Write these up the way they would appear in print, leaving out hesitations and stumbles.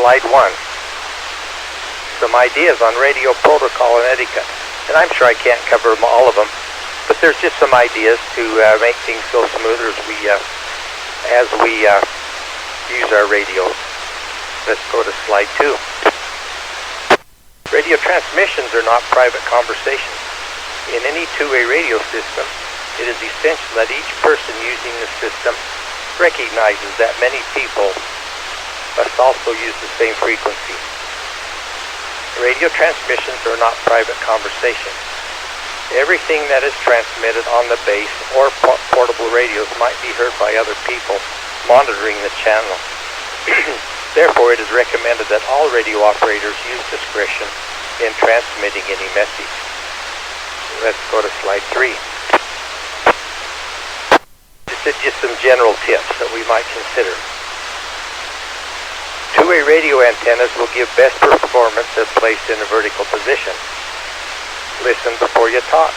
slide 1. Some ideas on radio protocol and etiquette. And I'm sure I can't cover all of them, but there's just some ideas to make things go smoother as we use our radios. Let's go to slide 2. Radio transmissions are not private conversations. In any two-way radio system, it is essential that each person using the system recognizes that many people must also use the same frequency. Radio transmissions are not private conversations. Everything that is transmitted on the base or portable radios might be heard by other people monitoring the channel. Therefore, it is recommended that all radio operators use discretion in transmitting any message. Let's go to slide 3. This is just some general tips that we might consider. Two-way radio antennas will give best performance if placed in a vertical position. Listen before you talk.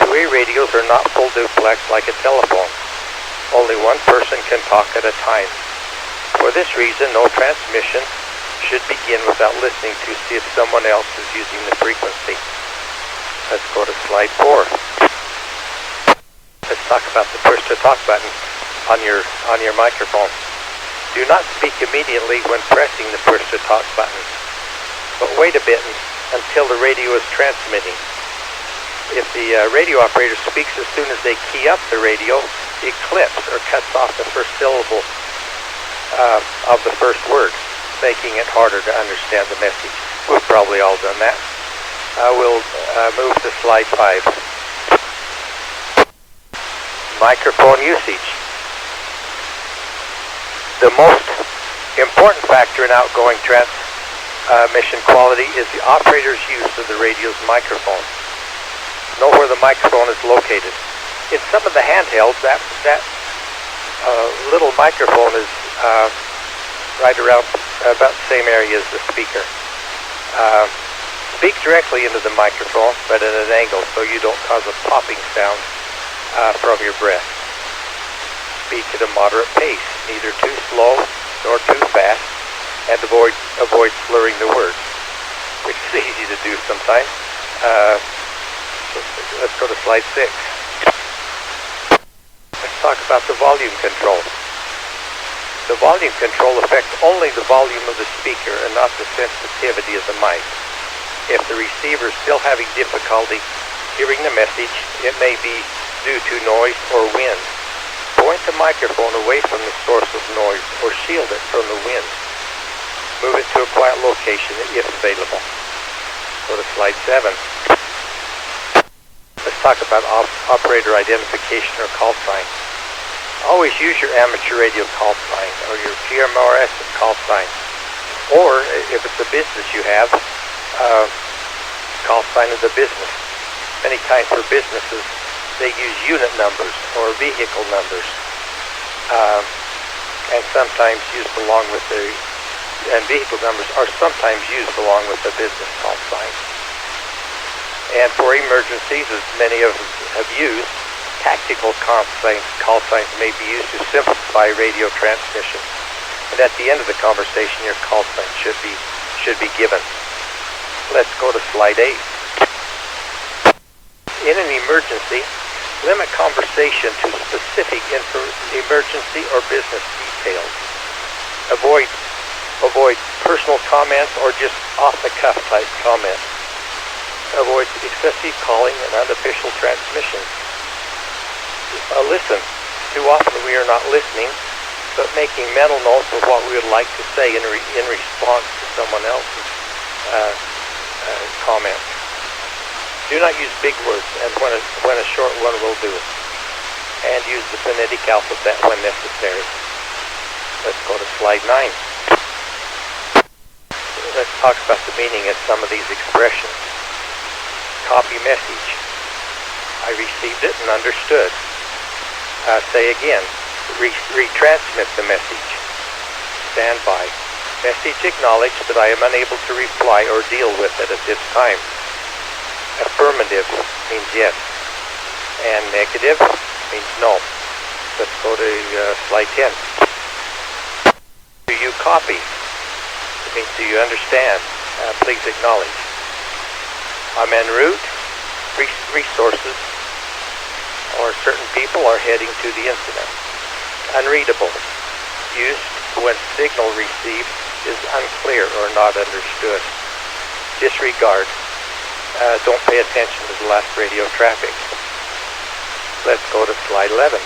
Two-way radios are not full duplex like a telephone. Only one person can talk at a time. For this reason, no transmission should begin without listening to see if someone else is using the frequency. Let's go to slide 4. Let's talk about the push-to-talk button on your microphone. Do not speak immediately when pressing the push-to-talk button, but wait a bit until the radio is transmitting. If the radio operator speaks as soon as they key up the radio, it clips or cuts off the first syllable of the first word, making it harder to understand the message. We've probably all done that. We'll move to slide 5. Microphone usage. The most important factor in outgoing transmission quality is the operator's use of the radio's microphone. Know where the microphone is located. In some of the handhelds, that little microphone is right around about the same area as the speaker. Speak directly into the microphone, but at an angle so you don't cause a popping sound from your breath. Speak at a moderate pace, neither too slow nor too fast, and avoid slurring the words, which is easy to do sometimes. Let's go to slide 6. Let's talk about the volume control. The volume control affects only the volume of the speaker and not the sensitivity of the mic. If the receiver is still having difficulty hearing the message, it may be due to noise or wind. Point the microphone away from the source of noise or shield it from the wind. Move it to a quiet location if available. Go to slide 7. Let's talk about operator identification or call sign. Always use your amateur radio call sign or your GMRS call sign. Or if it's a business you have, call sign of the business. Many times for businesses, they use unit numbers or vehicle numbers, and sometimes used along with and vehicle numbers are sometimes used along with the business call sign. And for emergencies, as many of us have used, tactical call signs may be used to simplify radio transmission. And at the end of the conversation, your call sign should be given. Let's go to slide 8. In an emergency, limit conversation to specific emergency or business details. Avoid personal comments or just off-the-cuff type comments. Avoid excessive calling and unofficial transmissions. Listen. Too often we are not listening, but making mental notes of what we would like to say in response to someone else's comments. Do not use big words, and when a short one will do. And use the phonetic alphabet when necessary. Let's go to slide 9. Let's talk about the meaning of some of these expressions. Copy message. I received it and understood. Say again. Retransmit the message. Stand by. Message acknowledged, but I am unable to reply or deal with it at this time. Affirmative means yes, and negative means no. Let's go to slide 10. Do you copy? means do you understand? Please acknowledge. I'm en route. Resources or certain people are heading to the incident. Unreadable. Used when signal received is unclear or not understood. Disregard. Don't pay attention to the last radio traffic. Let's go to slide 11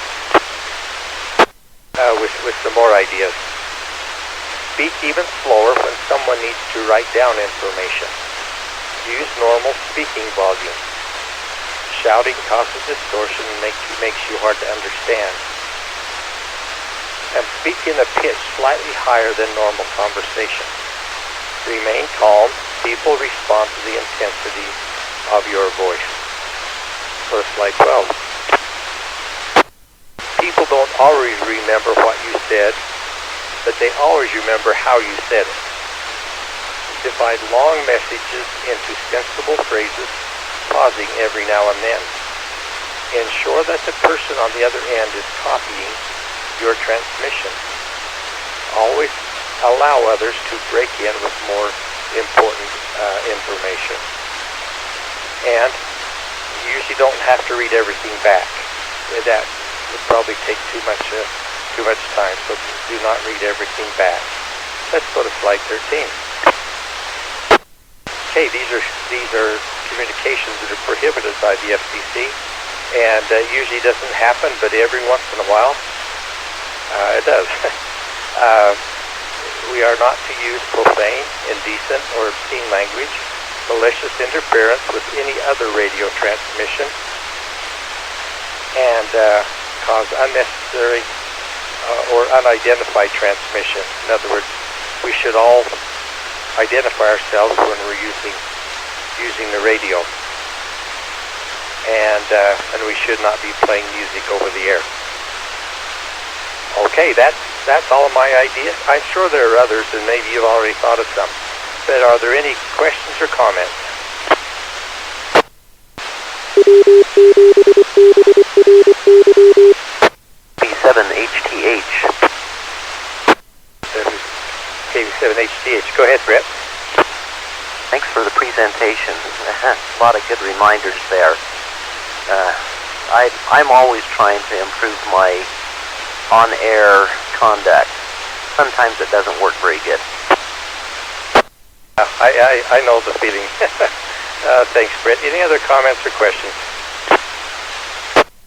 with some more ideas. Speak even slower when someone needs to write down information. Use normal speaking volume. Shouting causes distortion and makes you hard to understand. And speak in a pitch slightly higher than normal conversation. Remain calm. People respond to the intensity of your voice. Go to slide 12. People don't always remember what you said, but they always remember how you said it. Divide long messages into sensible phrases, pausing every now and then. Ensure that the person on the other end is copying your transmission. Always allow others to break in with more important information. And you usually don't have to read everything back. That would probably take too much time, so do not read everything back. Let's go to slide 13. Okay, these are communications that are prohibited by the FCC, and usually doesn't happen, but every once in a while it does. We are not to use profane, indecent, or obscene language, malicious interference with any other radio transmission, and cause unnecessary or unidentified transmission. In other words, we should all identify ourselves when we're using the radio, and we should not be playing music over the air. Okay, that's all of my ideas. I'm sure there are others, and maybe you've already thought of some. But are there any questions or comments? KM7HTH. KM7HTH. Go ahead, Brett. Thanks for the presentation. A lot of good reminders there. I'm always trying to improve my on-air conduct. Sometimes it doesn't work very good. I know the feeling. Thanks, Brett. Any other comments or questions?